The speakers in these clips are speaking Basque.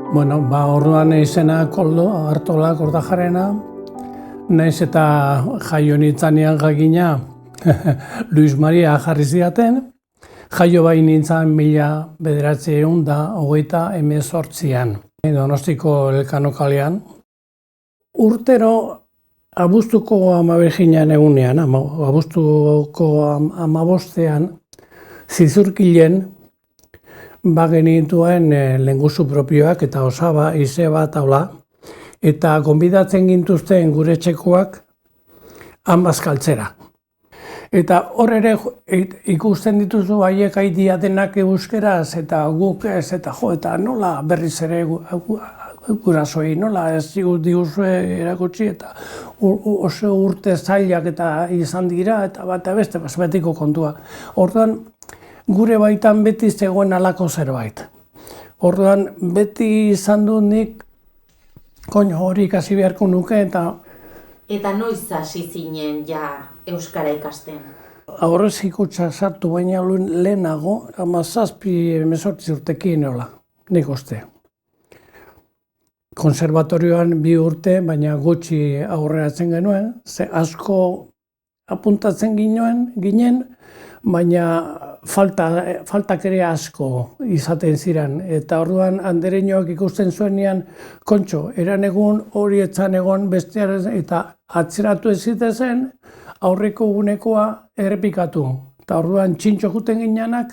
Orduan izena Koldo Artola Kortajarena, naiz eta jaio nintzanean gagina Luis Maria jarri zidaten, jaio bai nintzen 1928an, Donostiko Elkano kalean. Urtero abuztuko 12 egunean, abuztuko 15ean, Zizurkilen genituen lenguzu propioak eta osaba, izeba, taula, eta gonbidatzen gintuzten gure etxekoak bazkaltzera. Eta hor ere ikusten dituzu haiek aidia denak euskeraz eta guk ez, eta nola berriz ere gurasoei, nola ez diguzue erakutsi, eta oso urte zailak eta izan dira, eta bat beste betiko kontua. Orduan, gure baitan beti zegoen alako zerbait. Orduan, beti izan dut nik, hori ikasi beharko nuke eta... Eta noiz hasi zinen ja euskara ikasten? Aurrezkikuntza sartu baina lehenago, 17-18 urtekin nola, nik uste. Konservatorioan 2 urte, baina gutxi aurreratzen genuen, ze asko apuntatzen ginen, baina faltak ere asko izaten ziren. Eta orduan andereñoak ikusten zuenean, kontxo, eran egun hori etzan egon bestearen eta atzeratu ez zitezen, aurreko gunekoa errepikatu. Eta orduan txintxo juten ginenak,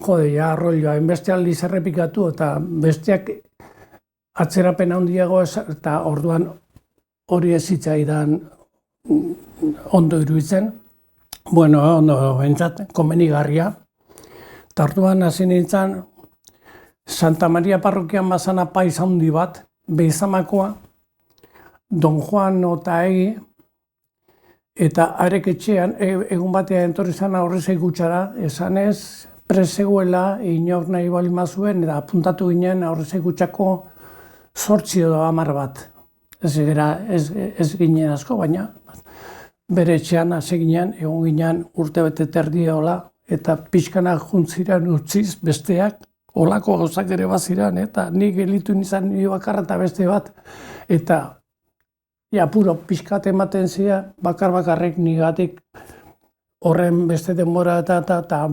arroilloa, enbeste aldiz errepikatu eta besteak atzerapen handiago eta orduan hori ez zitzaidan ondo iruditzen. Ondo, bentsat, komenigarria. Eta orduan hasi nintzen, Santa Maria parrokian bazan apaiz handi bat, Beizamakoa, Don Juan Otaegi, eta arek etxean, egun batean entorri zan aurrezei gutxara, esanez, prezeguela, inor nahi bali mazuen, eta apuntatu ginen aurrezei gutxako 8 edo 10 bat. Ez ginen asko, baina bere etxean hasi ginen, egon ginen urte bete terdiola, eta pixkanak juntziran utziz besteak, olako gauzak ere baziran, eta nik elitu nizan nire bakarra eta beste bat. Eta, puro pixkat ematen zira, bakarrek nigatik horren beste denbora eta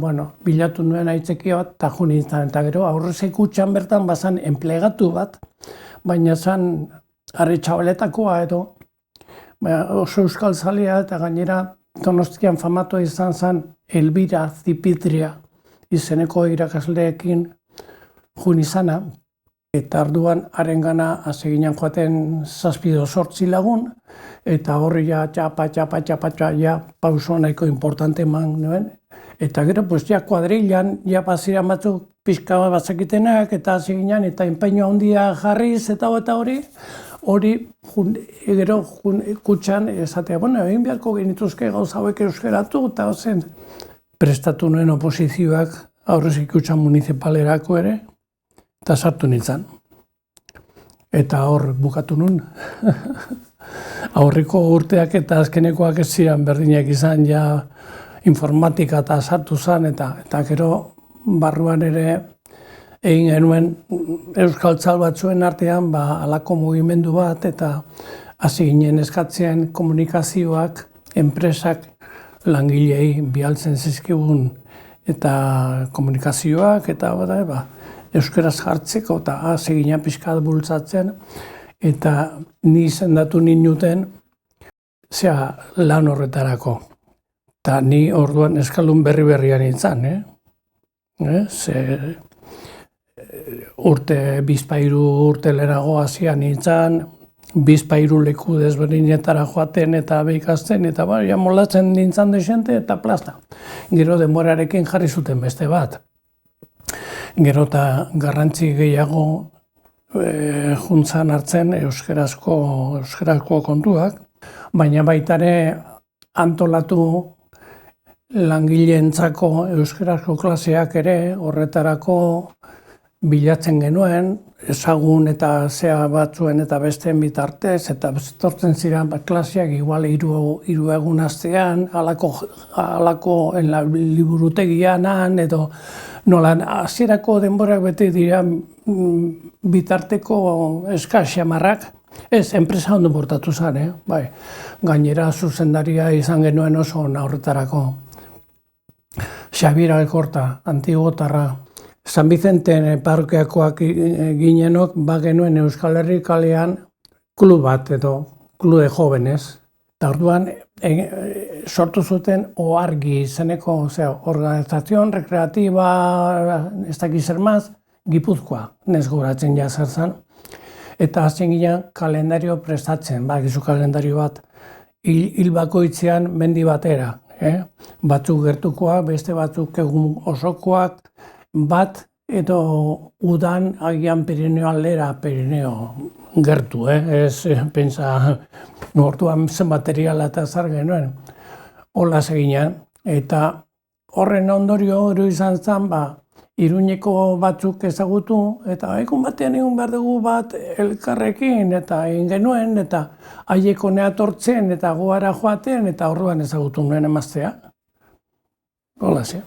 bilatu nuen aitzeki bat, eta jo nintzen. Eta gero, aurrezek utxan bertan bazan enplegatu bat, baina zan arre txabaletakoa edo, oso euskal zalea eta gainera Donostian famatua izan zen Elbira Zipitria izeneko irakasleekin jun izana. Eta orduan harengana hasi ginen joaten 7-8 lagun, eta horri txapa, pauso nahiko importante eman nuen. Eta gero, kuadrilan, baziran batzuk pixka batzakitenak, eta hasi ginen, eta enpeño handia jarriz, eta hori gero kutxan esatea, egin beharko genituzke gauza hauek euskeratu, eta zen prestatu nuen oposizioak aurrezik kutxan municipalerako ere, eta sartu nintzen. Eta hor bukatu nun. Aurriko urteak eta azkenekoak ez ziren berdinak izan, informatika eta sartu zen, eta gero barruan ere egin genuen euskaltzal batzuen artean halako mugimendu bat, eta hasi ginen eskatzen komunikazioak, enpresak langilei bialtzen zizkigun eta komunikazioak, eta euskaraz jartzeko, eta hasi ginen pixkat bultzatzen, eta ni izendatu ninuten lan horretarako. Eta ni orduan eskaldun berrian nintzen, bizpairu urte lerago hasian nintzen, bizpairu leku desberdinetara joaten eta behikasten, eta molatzen nintzen desente eta plasta. Gero denborarekin jarri zuten beste bat. Gero eta garrantzi gehiago juntzan hartzen euskarazko kontuak, baina baitare antolatu langileentzako euskarazko klaseak ere horretarako bilatzen genuen, ezagun eta zea batzuen eta besteen bitartez, eta tortzen ziren klaseak igual hiru egun astean, halako liburutegian, edo nolan hasierako denborak beti dira bitarteko eskaxamarrak. Ez, enpresa ondo portatu zen, bai. Gainera zuzendaria izan genuen oso horretarako. Xabier Alkorta, antigotarra. San Vicenten parrokiakoak ginenok, genuen Euskal Herri kalean klub bat edo, klub de jóvenes. Eta orduan sortu zuten OARGI izeneko, organizazion rekreatiba, ez dakiz zer maz, Gipuzkoa, nes goratzen zer zen. Eta hasten ginen kalendario prestatzen, gizu kalendario bat, hil bakoitzean mendi batera. Batzuk gertukoak, beste batzuk egun osokoak, bat edo udan agian Pirineo aldera, Pirineo gertu, ez pentsa orduan zen materiala eta zar genuen. Hola seginan, eta horren ondorio hori izan zen, Iruñeko batzuk ezagutu, eta egun batean egun behar dugu bat elkarrekin, eta egin genuen, eta haiek honea tortzen, eta goara joaten, eta orduan ezagutu nuen emaztea. Hola, ze.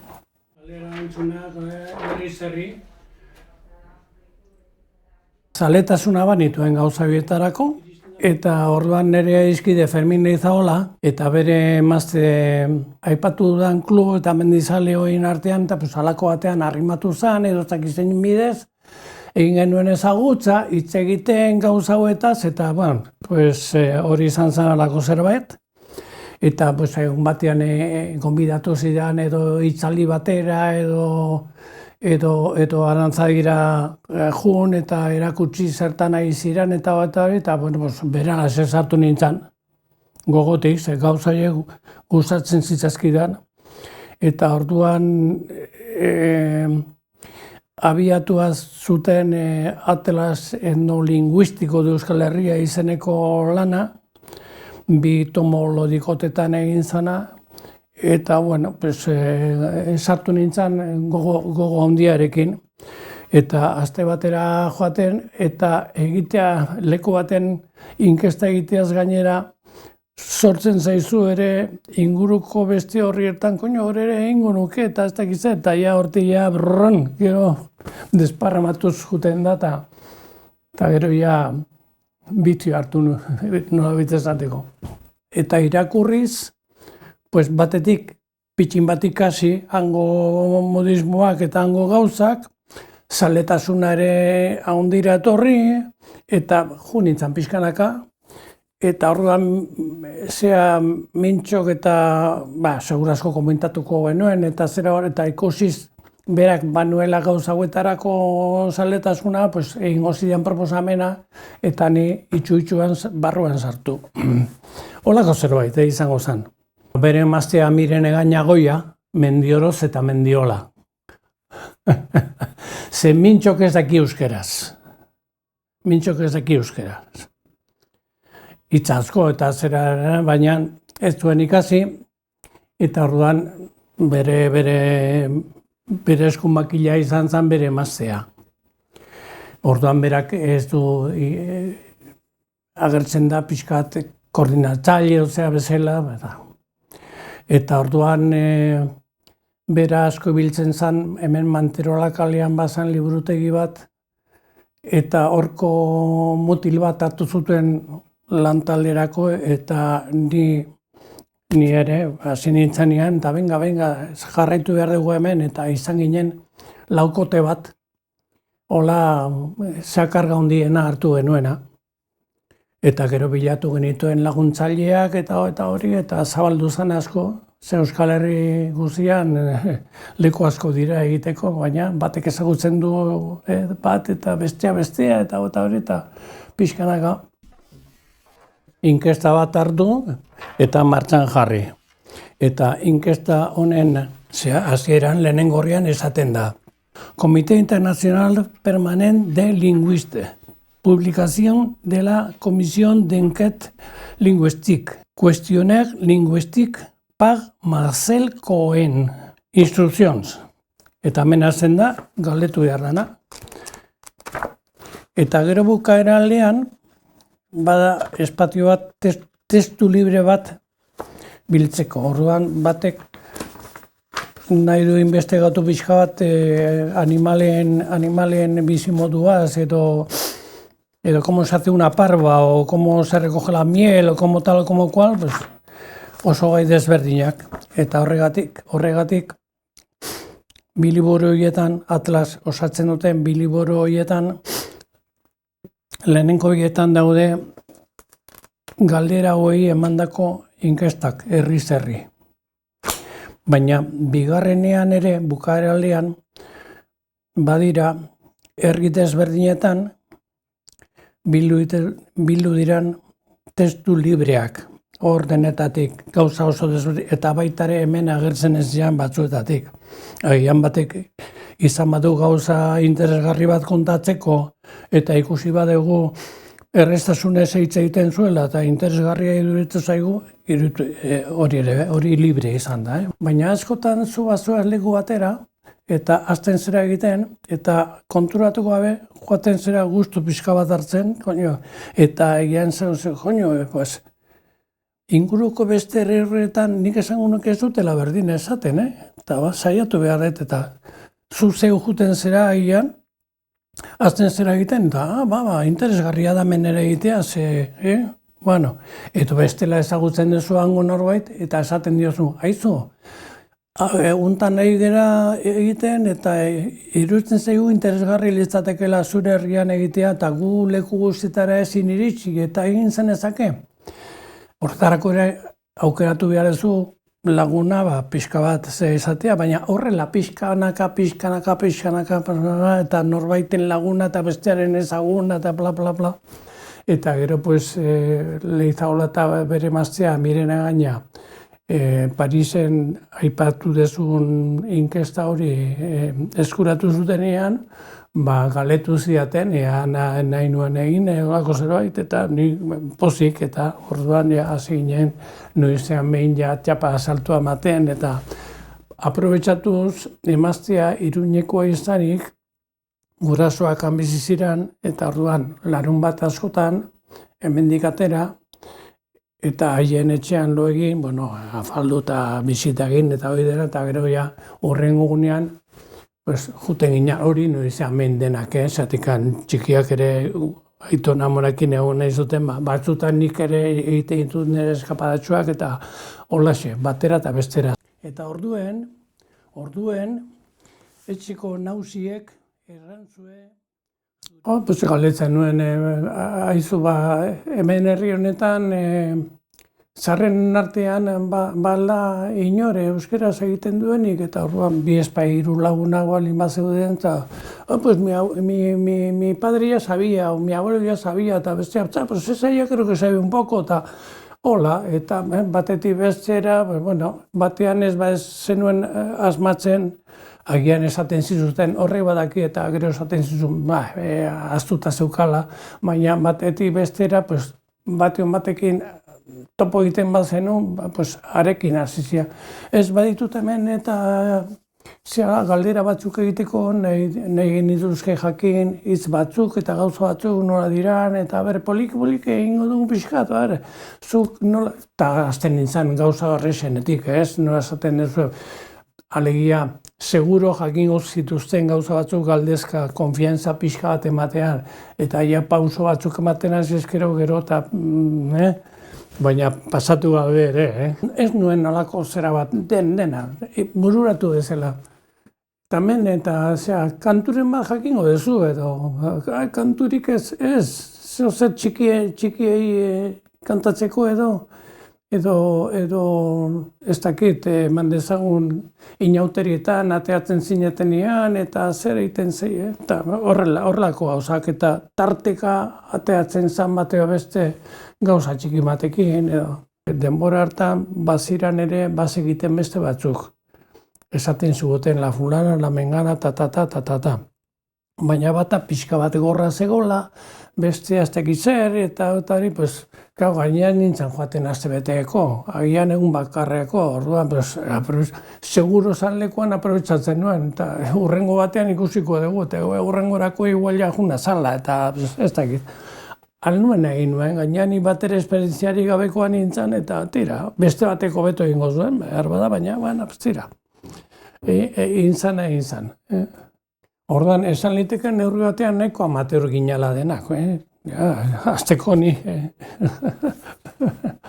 Zaletasuna banituen gauza bietarako, eta orduan nire izkide Fermin Leizaola, eta bere emazte aipatu dudan klub eta mendizale horien artean, eta halako batean arrimatu zen, edo zakizen bidez, egin genuen ezagutza, hitz egiten gauza hauetaz, eta hori izan zen alako zerbait. Eta egun batean gonbidatu zidan edo hitzaldi batera edo arantzadira jun eta erakutsi zertan ari ziren eta beran sartu nintzen gogotik, ze gauza gustatzen zitzazkidan. Eta orduan abiatuaz zuten Atlas etnolinguistiko de Euskal Herria izeneko lana, 2 tomo lodikotetan egin zana, eta, sartu nintzen gogo handiarekin. Eta aste batera joaten, eta egitea, leku baten inkesta egiteaz gainera, sortzen zaizu ere inguruko beste horrietan, hori ere egingo nuke, eta ez dakiz, eta hortia gero desparramatuz juten da, eta gero bitio hartu nola bitezateko. Eta irakurriz, batetik pitxin bat ikasi, hango modismoak eta hango gauzak, zaletasuna ere ahondira etorri, eta nintzen pixkanaka, eta orduan zea mintxok eta, segurazko komentatuko genuen, eta zera hor, eta ikusiz berak banuela gauza hauetarako zaletasuna, egingo zidan proposamena, eta ni itxu-itxuan barruan sartu. Holako zerbait izango zen. Bere emaztea Miren Egañagoia, Mendioroz eta Mendiola. Ze mintxok ez daki euskeraz. Mintxok ez daki euskeraz. Hitz asko eta zera, baina ez duen ikasi, eta orduan bere eskumakila izan zen bere emaztea. Orduan berak ez du agertzen da pixkat koordinatzaile bezala. Eta orduan bera asko biltzen zen, hemen Manterola kalean bazan liburutegi bat, eta horko mutil bat hartu zuten lantalderako, eta ni ere, hasi nintzenean, eta benga, jarraitu behar dugu hemen, eta izan ginen laukote bat, hola zakarga handiena hartu genuena. Eta gero bilatu genituen laguntzaileak eta hori, eta zabaldu zen asko, ze Euskal Herri guztian leku asko dira egiteko, baina batek ezagutzen du bat eta bestea, eta hori, eta pixkanaka. Inkesta bat hartu eta martxan jarri. Eta inkesta honen hasieran lehenengorrian esaten da. Comité Internacional Permanent de Linguistes. Publicación de la Comisión d'Enquête Linguistique. Questionnaire linguistique par Marcel Cohen. Instruccions. Eta hemen hasten da, galdetu behar dana. Eta gero bukaera aldean, bada espazio bat, testu libre bat biltzeko. Orduan batek nahi du investigatu pixka bat animalen bizimoduaz edo cómo se hace una parva o cómo se recoge la miel o como tal o como cual, pues oso gai desberdinak. Eta horregatik bi liburu horietan, Atlas osatzen duten bi liburu horietan, lehenengo horietan daude galdera hauei emandako inkestak, herriz herri. Baina bigarrenean ere, bukaeraldean, badira herri desberdinetan bildu diran testu libreak, hor denetatik, gauza oso desberdin, eta baita ere hemen agertzen ez dian batzuetatik. Agian batek izan badu gauza interesgarri bat kontatzeko, eta ikusi badugu erreztasunez hitz egiten zuela, eta interesgarria iruditu zaigu, hori libre izan da. Baina askotan zu bazoaz leku batera, eta hasten zera egiten, eta konturatu gabe, joaten zera gustu pixka bat hartzen, eta egian zen, pues, inguruko beste herrietan nik esango nuke ez dutela berdin esaten, eta saiatu behar dut, eta zu zeu juten zera egian, hasten zera egiten, eta interesgarria da menera egitea, bueno, eta bestela ezagutzen duzu hango norbait, eta esaten diozu, aizu, untan nahi gera egiten, eta iruditzen zaigu interesgarri litzatekela zure herrian egitea, eta gu leku guztietara ezin iritsi, eta egin zenezake. Horretarako ere aukeratu behar duzu laguna pixka bat izatea, baina horrela pixkanaka, eta norbaiten laguna eta bestearen ezaguna eta bla, bla, bla. Eta gero, pues, Leizaola eta bere emaztea Mirena Gaina, Parisen aipatu dezun inkesta hori eskuratu zutenean, galetu zidaten, nahi nuen egin, egolako zerbait, eta ni pozik, eta orduan hasi ginen, noizean behin txapa asaltua ematen, eta aprobetxatuz emaztea Iruñekoa izanik, gurasoak han bizi ziren, eta orduan larun bat askotan, hemendik atera, eta haien etxean lo egin, afaldu eta bisita egin, eta hori dena, eta gero horrengo gunean, juten gina hori, noizean behin denak, zatikan txikiak ere aitona morakin egon nahi zuten, batzutan nik ere egiten ditut nire eskapadatxoak, eta holaxe, batera eta bestera. Eta orduen, etxeko nausiek errantzue... Galetzen nuen, haizu, hemen herri honetan, zarren artean bala inore euskeraz egiten duenik, eta orduan bi hiru lagunago alin bat zeuden, eta pues mi padre ya sabía, o mi abuelo ya sabía, eta bestea, pues esa ya creo que sabe un poco, eta hola, eta batetik bestera, batean ez zenuen asmatzen, agian esaten zizuten horrek badaki eta gero esaten zizun, aztuta zeukala, baina batetik bestera, batekin topo egiten bat zenu, arekin hasizia. Ez baditut hemen eta galdera batzuk egiteko, nahi genituzke jakin hitz batzuk eta gauza batzuk nola diran, eta polik egingo dugu pixkat, zuk nola, eta azten nintzen gauza horrexenetik, nola esaten duzu, alegia, seguro jakingo zituzten gauza batzuk galdezka, konfiantza pixka bat ematean, eta pauso batzuk ematen azizkero gero, eta baina pasatu gabe ere, Ez nuen nolako zera bat, dena, bururatu bezala. Tamen, eta, kanturen bat jakingo dezu, edo, kanturik ez, zer txikiei kantatzeko edo, ez dakit, eman dezagun inauterietan, ateatzen zinetenean, eta zer egiten zei, eta horrelako gauzak, eta tarteka ateatzen zan bateo beste gauza txiki batekin, edo. Denbora hartan, baziran ere, egiten beste batzuk. Esaten zuguten, la fulana, la mengana, ta. baina bata pixka bat gorra zegoela, beste azteki zer, eta hori, pues, gainean nintzen joaten astebeteeko, agian egun bakarreko, orduan, pues, seguro zanlekoan aprobetsatzen nuen, eta hurrengo batean ikusiko dugu, eta hurrengorako igual juna zala, eta pues, ez dakit. Nuen egin nuen, gainean bat ere esperientziari gabekoan nintzen, eta tira, beste bateko beto egingo zuen, behar bada, baina, tira. Egin zan. Orduan, esan liteken neurri batean nahiko amateur ginala denak, azteko ni.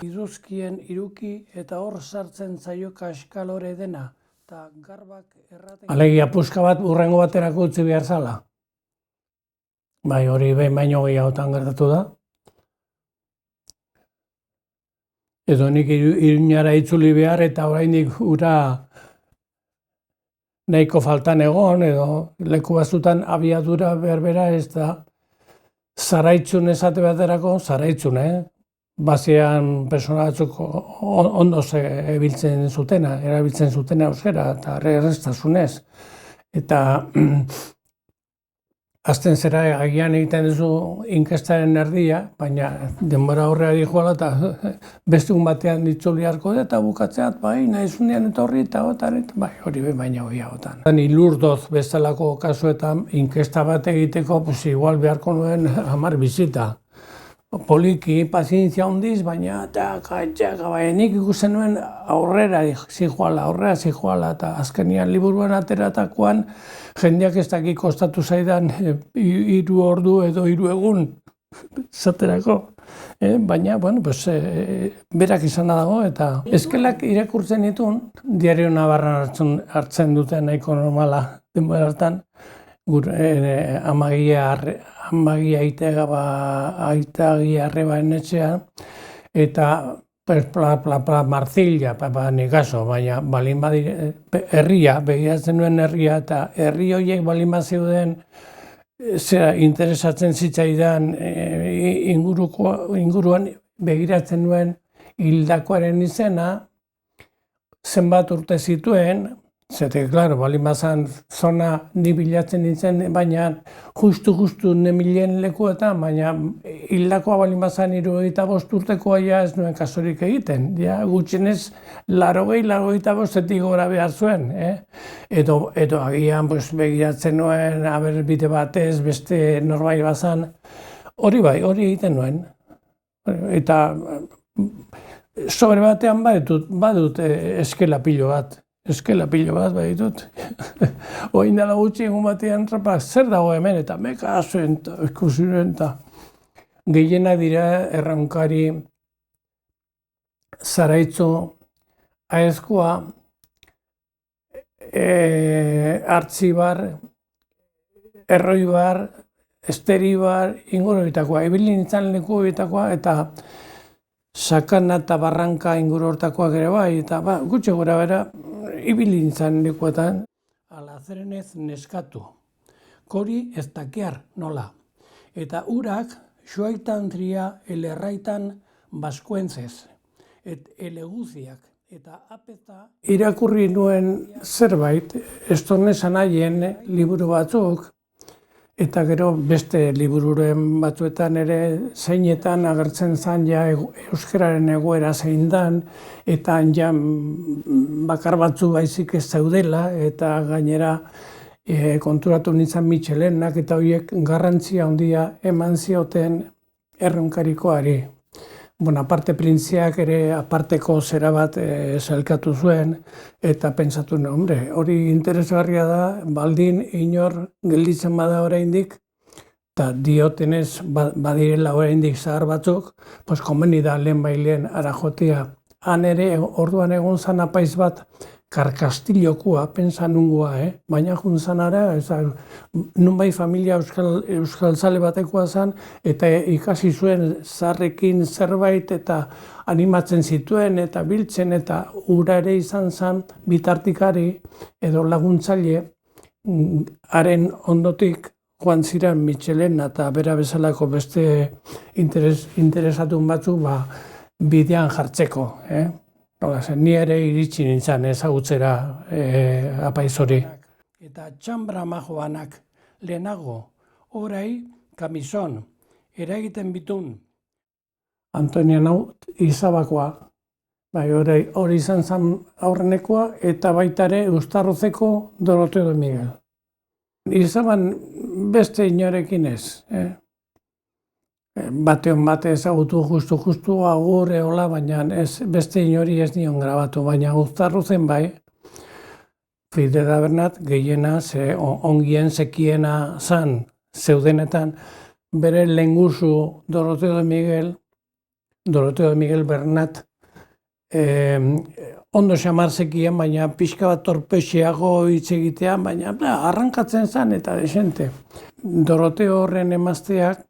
Iruzkien iruki eta hor sartzen zaio kaskalore dena, eta garbak erraten... Alegia puska bat urrengo baterako utzi behar zala. Bai, hori behin baino gehiagotan gertatu da. Edo nik Iruñara itzuli behar eta oraindik ura nahiko faltan egon, edo leku batzutan abiadura berbera ez da zaraitzun esate baterako, zaraitzun, Bazian persona batzuk ondo erabiltzen zutena euskera, eta erreztasunez. Eta azten zera agian egiten duzu inkestaren erdia, baina denbora horrea dijoala eta bestegun batean itzuli harko da, eta bukatzeat, bai, nahizunean eta horri eta bai, hori baina hoiagotan. Ilurdoz bezalako kasuetan inkesta bat egiteko, pues igual beharko nuen 10 bizita. Poliki, pazientzia hondiz, baina nik ikusten nuen aurrera zijoala, eta azkenian liburuan ateratakoan jendeak ez dakik kostatu zaidan 3 ordu edo 3 egun zaterako. Baina, berak izan dago, eta eskelak irakurtzen ditun, Diario Navarran hartzen duten nahiko normala denbora hartan, amagia aitagia arrebaren etxean, eta Marcilla, ni kaso, baina balin badire, herria, begiratzen nuen herria, eta herri horiek balin bazeuden interesatzen zitzaidan inguruan begiratzen nuen hildakoaren izena, zenbat urte zituen, zete, klaro, balin bazan zona ni bilatzen nintzen, baina justu nemilen lekuetan, baina hildakoa balin bazan 75 urtekoa ez nuen kasurik egiten. Gutxienez, 85 gora behar zuen. Edo agian begiratzen nuen, bide batez, beste norbait bazan. Hori bai, hori egiten nuen. Eta sobre batean badut eskela pilo bat. Baditut. Oin dela gutxi egun batean zer dago hemen, eta meka zuen, ikusi nuen, eta gehienak dira erraunkari Zaraitzu, Aezkoa, Artzibar, Erroibar, Esteribar, inguruetakoa, ibili nintzen lekuetakoa, eta Sakana eta Barranka inguru hortakoak ere bai, eta gutxi gora bera, ibili nintzen lekuetan. Alazerenez neskatu, kori ez dakiar nola, eta urak xoaitan tria elerraitan baskuentzez, eleguziak, eta apeta... Irakurri nuen zerbait, estornezan haien liburu batzuk, eta gero beste libururen batzuetan ere zeinetan agertzen zen ja euskararen egoera zein dan, eta ja bakar batzu baizik ez zaudela, eta gainera konturatu nintzen Michelenak eta horiek garrantzia handia eman zioten erronkarikoari. Aparte printziak ere aparteko zera bat sailkatu zuen, eta pentsatu, hori interesgarria da, baldin inor gelditzen bada oraindik, eta diotenez badirela oraindik zahar batzuk, komeni da lehen ara jotia. Han ere orduan egon zan apaiz bat Karkastillokoa, pentsa nungoa, baina juntzan ara, nunbai familia euskaltzale batekoa zen, eta ikasi zuen zaharrekin zerbait eta animatzen zituen eta biltzen, eta ura ere izan zen bitartikari edo laguntzaile, haren ondotik joan ziren Michelena eta bera bezalako beste interesatun batzuk bidean jartzeko. Ni ere iritsi nintzen ezagutzera apaiz hori. Eta txambra majoanak lehenago, orai kamison, eragiten bitun. Antonia nau izabakoa, bai, hori izan zen aurrenekoa, eta baita ere Uztarrozeko Doroteo de Miguel. Izaban beste inorekin ez, batean bate ezagutu justu agur eola, baina ez, beste inori ez nion grabatu, baina Uztarrozen bai, Fidel Bernat gehiena, ongien sekiena zan, zeudenetan, bere lenguzu Doroteo de Miguel Bernat, ondo xamar zekien, baina pixka bat torpexeago hitz egitean, baina arrankatzen zan eta desente. Doroteo horren emazteak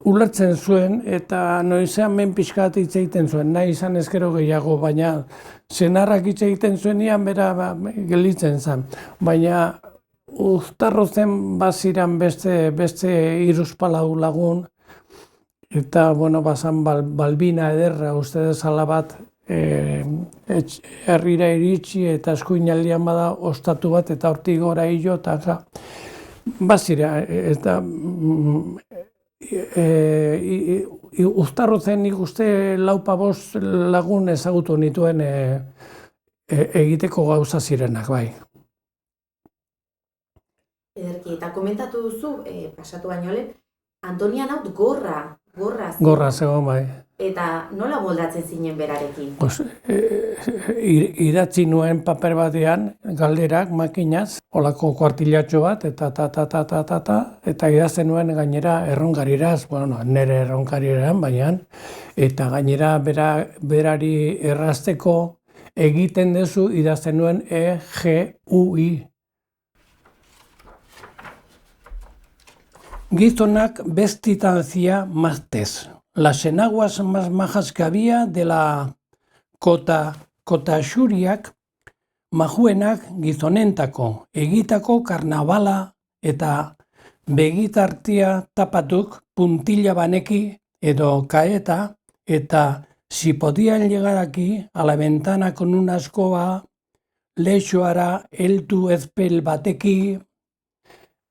ulertzen zuen eta noizean men pixka bat hitz egiten zuen, nahi izan ezkero gehiago, baina senarrak hitz egiten zuenean bera gelditzen zan. Baina Uztarrozen baziran beste hiruzpalau lagun, eta, bazan Balbina ederra, uste dezala bat, herrira iritsi eta eskuinaldian bada ostatu bat, eta hortik gora hilo, eta bazira, eta Uztarrozen nik uste 4-5 lagun ezagutu nituen egiteko gauza zirenak, bai. Ederki, eta komentatu duzu, pasatu baino lehen, Antonia naut gorra zen. Gorra zegoen, bai. Eta nola moldatzen zinen berarekin? Idatzi nuen paper batean, galderak, makinaz, olako kuartilatxo bat, eta idazten nuen gainera erronkariraz, nire erronkariran, baina, eta gainera berari errazteko egiten dezu idazten nuen EGUI. Gizonak vestitancia martes. Las enaguas más majas que había de la kotaxuriak majuenak gizonentako, egitako karnavala eta begitartia tapatuk puntilla baneki edo kaeta, eta si podían llegar aquí a la ventana con una escoba, leixoara heldu ezpel bateki.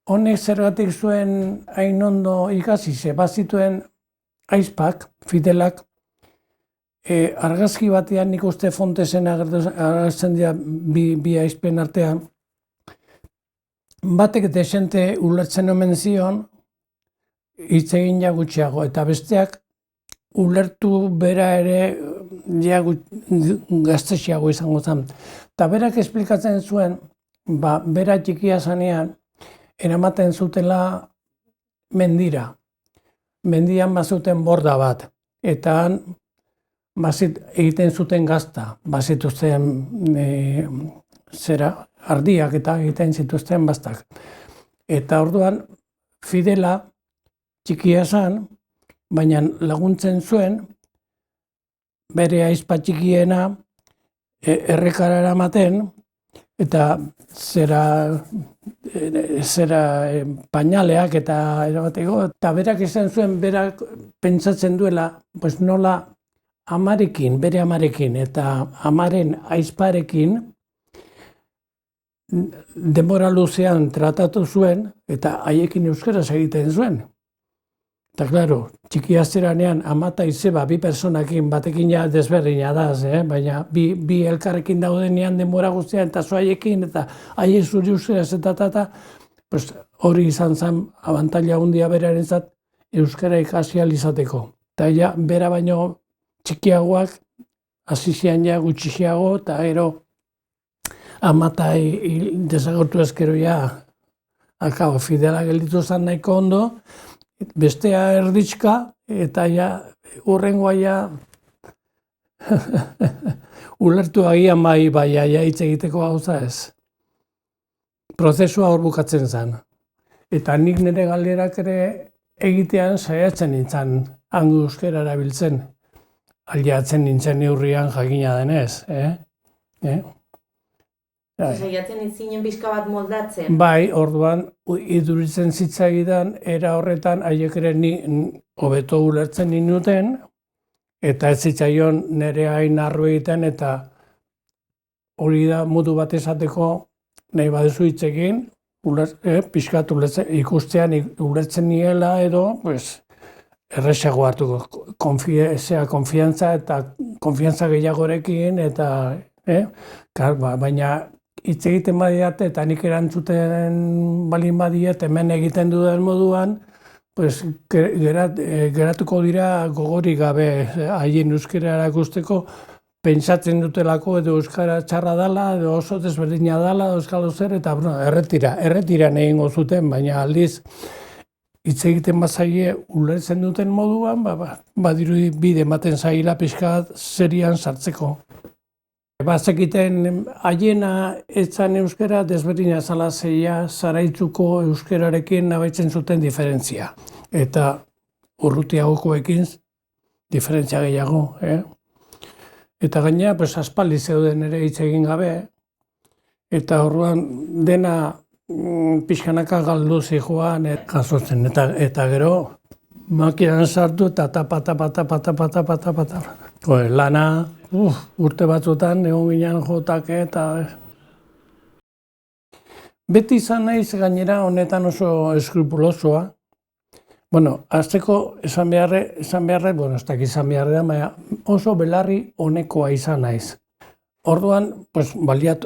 Honek zergatik zuen hain ondo ikasi, bazituen aizpak, Fidelak, argazki batean nik uste Fontesen agertzen dira bi aizpen artean, batek desente ulertzen omen zion, hitz egin ja gutxiago, eta besteak ulertu bera ere ja gaztexiago izango zen. Eta berak esplikatzen zuen, bera txikia zanean, eramaten zutela mendira. Mendian bazuten borda bat, eta han egiten zuten gazta, bazituzten ardiak eta egiten zituzten bastak. Eta orduan Fidela txikia zan, baina laguntzen zuen bere aizpa txikiena errekara eramaten, eta pañaleak eta erabateko, eta berak izan zuen, berak pentsatzen duela, nola bere amarekin eta amaren aizparekin denbora luzean tratatu zuen, eta haiekin euskaraz egiten zuen. Eta, klaro, txikia zeranean ama eta izeba bi personakin batekin ja desberdina da, baina bi elkarrekin daudenean denbora guztian eta haiekin eta haiek zuri euskaraz eta hori izan zen abantaila handia berarentzat euskara ikasi ahal izateko. Eta ja, bera baino txikiagoak hasi zian ja gutxiago eta gero ama eta desagertu ezkero ja Fidela gelditu zen nahiko ondo, bestea erditxka, eta ja, hurrengoa ja, ulertu agian bai hitz egiteko gauza ez. Prozesua hor bukatzen zen. Eta nik nire galderak ere egitean saiatzen nintzen, hango euskara erabiltzen. Aliatzen nintzen neurrian jakina denez. Saiatzen nintzinen pixka bat moldatzen? Bai, orduan, iduritzen zitzaidan, era horretan, haiek ere hobeto ulertzen ninuten, eta ez zitzaion nire hain arru egiten, eta hori da modu bat esateko nahi baduzu hitz egin, pixkat ikustean ulertzen niela edo, pues, erresago hartuko, konfiantza eta konfiantza gehiagorekin, eta, baina hitz egiten badiate eta nik erantzuten balin badiet hemen egiten dudan moduan, pues, geratuko dira gogorik gabe haien euskara erakusteko, pentsatzen dutelako edo euskara txarra dela, edo oso desberdina dela, euskal zer, eta erretiran egingo zuten, baina aldiz hitz egiten bazaie ulertzen duten moduan, badirudi bide ematen zaila pixka serian sartzeko. Bazekiten haiena etzan euskara desberdina zala zeia Zaraitzuko euskararekin nabaitzen zuten diferentzia. Eta urrutiagokoekin diferentzia gehiago. Eta gainera, pues, aspaldi zeuden ere hitz egin gabe, eta orduan dena pixkanaka galdu zijoan jasotzen. Eta gero makinan sartu eta tapa. Lana urte batzutan egon ginen jotak eta... Beti izan naiz gainera honetan oso eskrupulosoa. Bueno, azteko esan beharre, ez dakit izan beharre, baina oso belarri honekoa izan naiz. Orduan, pues,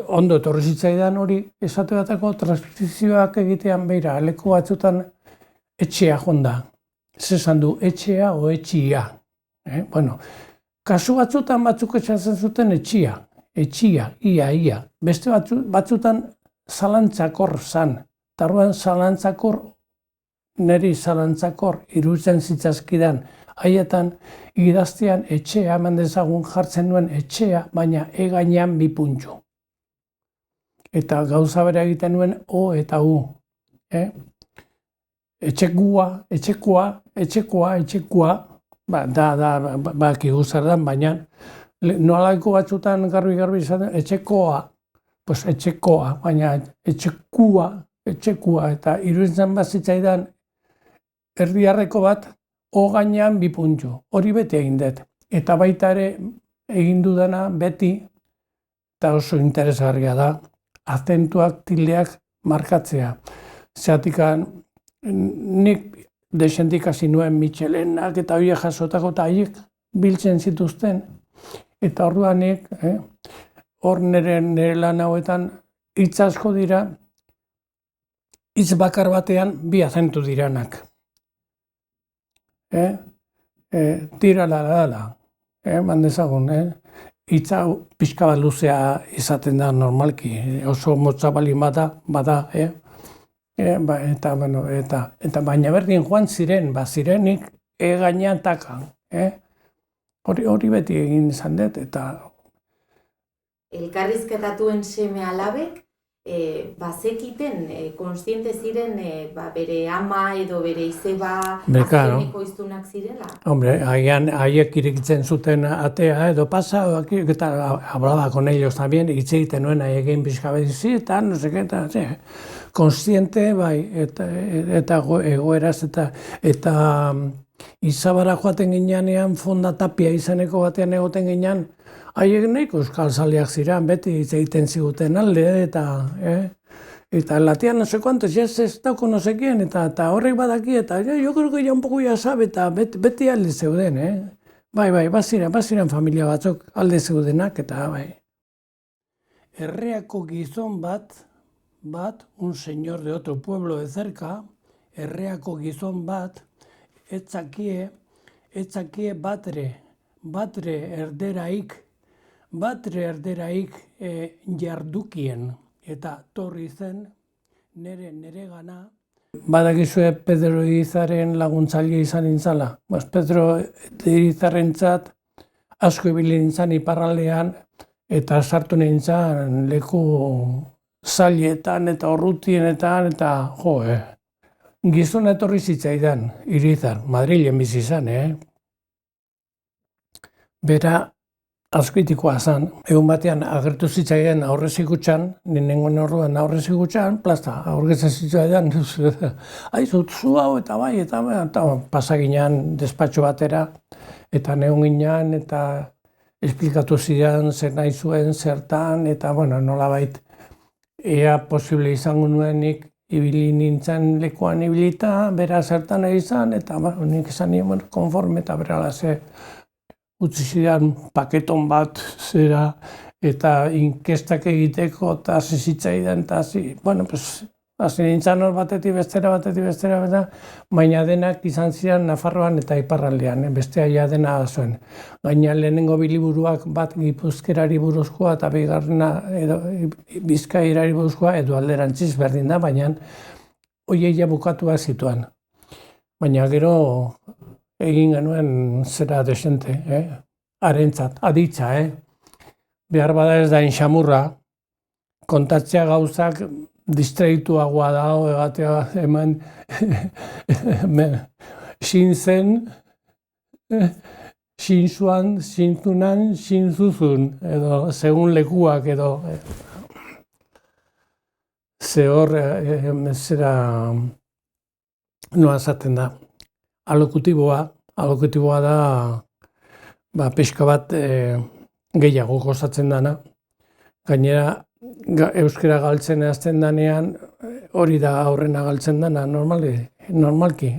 ondo etorri zitzaidan hori, esate batako transkripzioak egitean beira, leku batzutan etxea jonda. Zesan du, etxea o etxia. Bueno, kasu batzutan batzuk esaten zuten etxia, ia. Beste batzutan zalantzakor zan. Tarruan niri zalantzakor iruditzen zitzazkidan. Haietan idaztean etxea, eman dezagun jartzen nuen etxea, baina gainean 2 puntxu. Eta gauza bera egiten nuen o eta u. Etxekoa, bakigu zer dan, baina nolaiko batzutan garbi izan, etxekoa, baina etxekua, eta iruditzen bazitzaidan erdiarreko bat, o gainean 2 puntxu. Hori beti egin dut. Eta baita ere egin dudana beti, eta oso interesgarria da, azentuak, tildeak markatzea. Zeratikan, nik desentik hasi nuen Michelenak eta horiek jasotako eta haiek biltzen zituzten. Eta orduan nik, hor nire lan hauetan, hitz asko dira, hitz bakar batean 2 azentu diranak. Tira la, mandezagun, hitza pixka bat luzea izaten da normalki, oso motza balin bada, eta baina berdin joan zirenik gainean takan, hori beti egin izan dut, eta... Elkarrizketatuen seme alabek, bazekiten, konstiente ziren bere ama edo bere izeba azkeneko iztunak zirela? Hombre, haiek irekitzen zuten atea edo pasa, eta hablaba con ellos también, hitz egiten nuen haiekin pixka behizi, eta no seke, eta konstiente, bai, eta egoeraz, eta Izabara joaten ginean, Fonda Tapia izeneko batean egoten ginean, haiek nahiko euskal zaleak ziren, beti hitz egiten ziguten alde, eta latian no sé cuantos, ya se estauko no sé quién, eta horrek badaki, eta yo creo que ya un poco ya sabe, eta beti alde zeuden, Bai, baziren familia batzuk alde zeudenak, eta bai. Herreako gizon bat, un señor de otro pueblo de cerca, herreako gizon bat, etzakie batre erderaik jardukien, eta torri zen nere gana. Badakizue Pedro Irizaren laguntzaile izan nintzala. Pedro Irizarrentzat asko ibili nintzan iparraldean, eta sartu nintzan leku zailetan eta urrutienetan, eta gizona etorri zitzaidan, Irizar, Madrilen bizi izan, Bera azkoitikoa zan, egun batean agertu zitzaidan aurrezikutxan, nengoen orduan aurrezikutxan, plazta, aurrezan zitzaidan, zu hau eta bai, eta pasaginan despatxo batera, eta negon ginean, eta esplikatu zidan zer nahi zuen, zertan, eta nolabait, ea posible izango nuenik ibili nintzen lekuan ibilita, bera zertan izan, eta nik esan nien konforme, eta bera utzi zidan paketon bat zera, eta inkestak egiteko, eta hasi zitzaidan, eta hasi nintzen hor batetik bestera, baina denak izan ziren Nafarroan eta iparraldean, bestea ja dena zuen. Gaina lehenengo biliburuak bat Gipuzkerari buruzkoa eta bigarrena Bizkairari buruzkoa edo alderantziz berdin da, baina horiek ja bukatuak zituen. Baina gero egin genuen zera desente, harentzat, aditza, behar bada ez da inxamurra, kontatzea gauzak distraituagoa da, egatea eman xintzen, xintzuan, xintzunan, xintzuzun, edo segun lekuak, edo zehor, zera, noa zaten da, alokutiboa da, pixka bat gehiago gozatzen dana, gainera, euskara galtzen azten danean, hori da aurrena galtzen dana, normalki.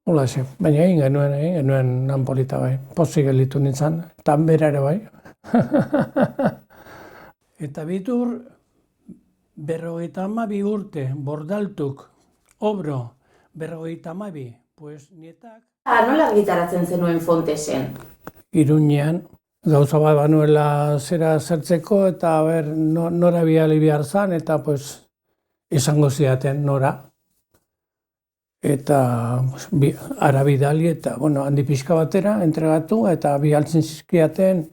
Hola, baina egin genuen lan polita bai, pozik gelitu nintzen, eta bera ere bai. Eta Bitur, 52 urte, Bordaltuk, Obro, 52, pues nietak. Nola gitaratzen zenuen Fontesen? Iruñean. Gauza bat banuela zera zertzeko eta nora bihali behar zan eta izango zidaten nora. Eta ara bidali eta handi pixka batera entregatu eta bihaltzen zizkiaten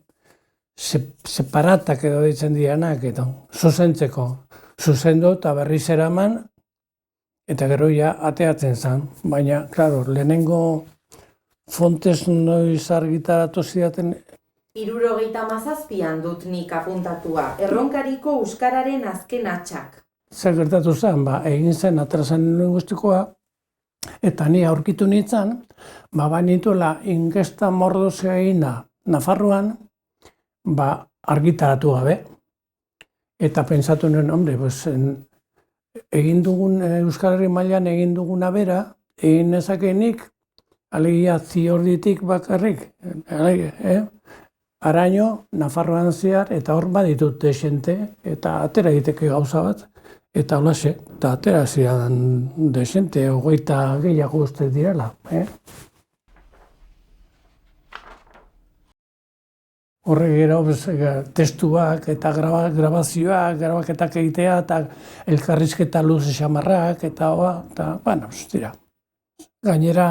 separatak edo ditzen dianak edo zuzentzeko. Zuzendu eta berriz eraman eta gero ja ateatzen zan. Baina, klaro, lehenengo Fontes noiz argitaratu zidaten 77an dut nik apuntatua, Erronkariko euskararen azken atxak. Zer gertatu zen, egin zen atrasan linguistikoa, eta ni aurkitu nintzen, banituela inkesta mordozea egina Nafarroan, argitaratu gabe. Eta pentsatu nuen, egin dugun euskararen mailan egin duguna bera, egin nezakenik, alegia ziorditik bakarrik, Araño, Nafarroan zehar, eta hor baditut desente, eta atera egiteke gauza bat, eta holaxe, eta atera zidan desente, 20 gehiago uste direla. Horre gero, testuak eta grabazioak, grabaketak egitea, eta elkarrizketa luz xamarrak, eta dira. Gainera,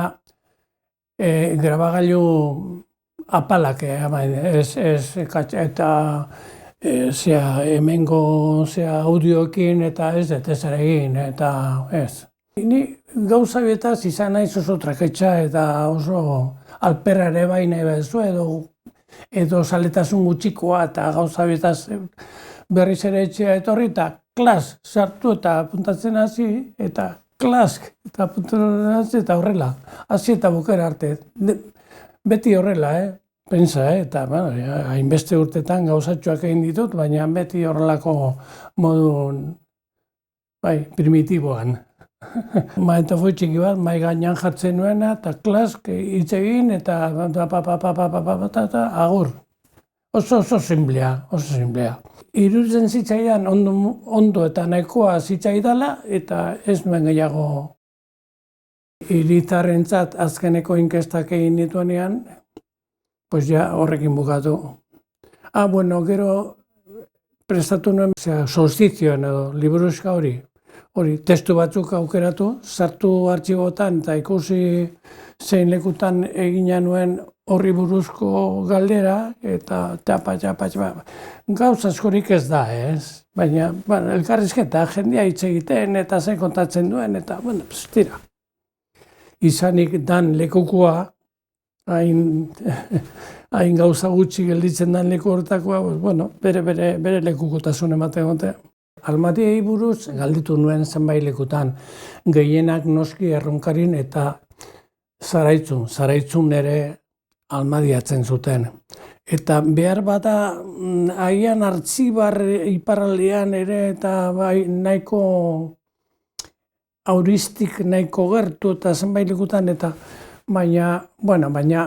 grabagailu apalak, eta hemengo audioekin eta ez dut ezer egin, eta ez. Ni gauza bietaz izan naiz oso traketxa eta oso alperra ere bai nahi bezu edo saletasun gutxikoa eta gauza bietaz berriz ere etxea etorri eta klas sartu eta apuntatzen hasi eta klask eta apuntatzen hasi eta horrela, hasi eta bukera arte. Beti horrela, pentsa, eta hainbeste urtetan gauzatxoak egin ditut, baina beti horrelako modun, primitiboan. Maentofoi txiki bat, mai gainean jartzen nuena, eta klask hitz egin, eta agur. Oso simplea. Iruditzen zitzaidan ondo eta nahikoa zitzaidala, eta ez nuen gehiago. Hiritarrentzat azkeneko inkestak egin dituenean, horrekin bukatu. Gero prestatu nuen solstizioan edo liburuska hori, testu batzuk aukeratu, sartu artxibotan eta ikusi zein lekutan egina nuen horri buruzko galdera, eta gauza askorik ez da, ez? Baina, elkarrizketa, jendea hitz egiten eta zein kontatzen duen, eta, tira. Izanik dan lekukoa, hain gauza gutxi gelditzen dan leku hortakoa, bere lekukotasun ematen gote. Almatiei buruz galditu nuen zenbait lekutan, gehienak noski Erronkarin eta Zaraitzun ere almadiatzen zuten. Eta behar bada agian Artzibar iparraldean ere eta bai nahiko auristik nahiko gertu eta zenbait lekutan eta baina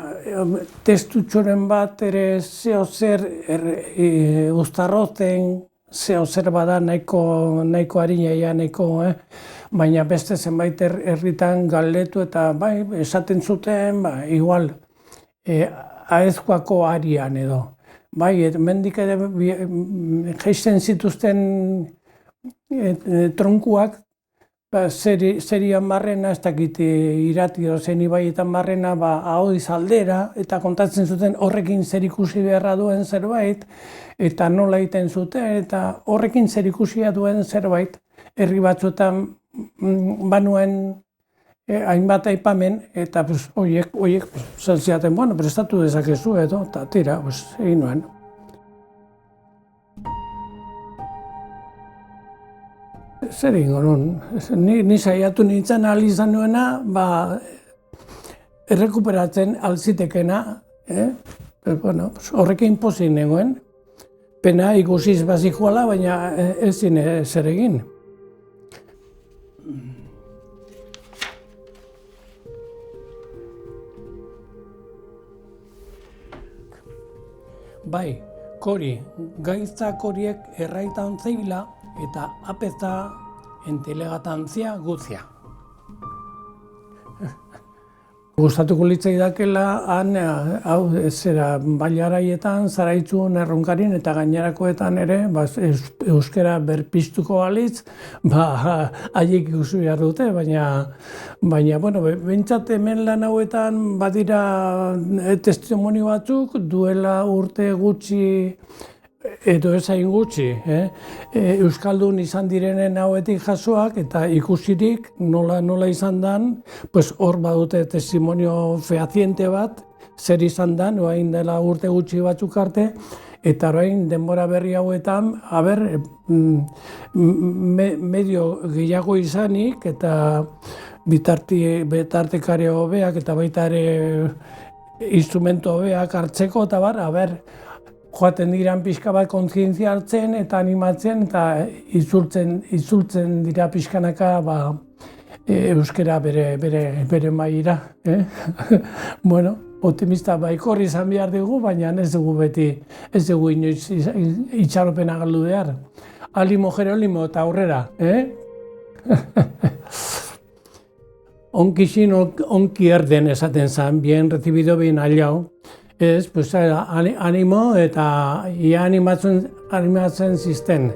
testutxoren bat ere zeo zer Uztarroten zeo zer bada nahiko harinaia baina beste zenbait herritan galdetu eta bai esaten zuten igual aezkoako arian edo. Bai, hemendik ere jaisten zituzten tronkuak serian barrena, ez dakit irati edo zen ibaietan barrena, ahoiz aldera, eta kontatzen zuten horrekin zerikusi beharra duen zerbait, eta nola egiten zuten, eta horrekin zerikusia duen zerbait, herri batzuetan banuen hainbat aipamen, eta horiek zeltziaten, prestatu dezakezu edo, eta tira, egin nuen. Zer egingo nun, ni saiatu nintzen ahal izan nuena, errekuperatzen alzitekena, horrekin pozik nengoen. Pena ikusiz bazikoala, baina ezin zer egin. Bai, kori, gaitzak horiek erraitan zeila, eta apeza entelegatantzia guzia. Gustatuko litzaidakela han bailaraietan, zaraitzun erronkarin eta gainerakoetan ere euskara berpiztuko balitz, haiek ikusi behar dute, baina behintzat hemen lan hauetan badira testimonio batzuk duela urte gutxi edo ez hain gutxi, euskaldun izan direnen hauetik jasoak eta ikusirik nola izan dan, hor badute testimonio fehaziente bat, zer izan dan, orain dela urte gutxi batzuk arte, eta orain denbora berri hauetan, medio gehiago izanik, eta bitartekare hobeak eta baita ere instrumento hobeak hartzeko, eta joaten diran pixka bat kontzientzia hartzen eta animatzen eta itzultzen dira pixkanaka euskara bere maila. Optimista baikorri izan behar dugu, baina ez dugu inoiz itxaropena galdu behar. Alimo Jerolimo eta aurrera. Onkixin onki erden esaten zen, bien recibido, bien hallado. Animo eta ia animatzen zisten.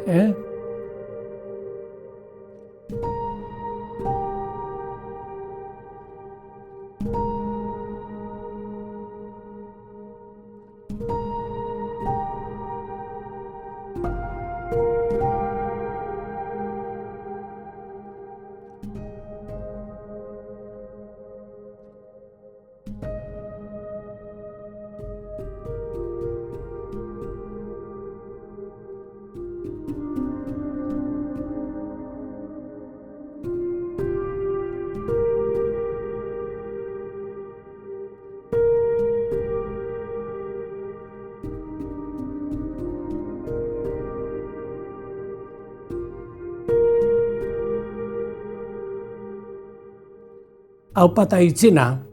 Aupata itzina,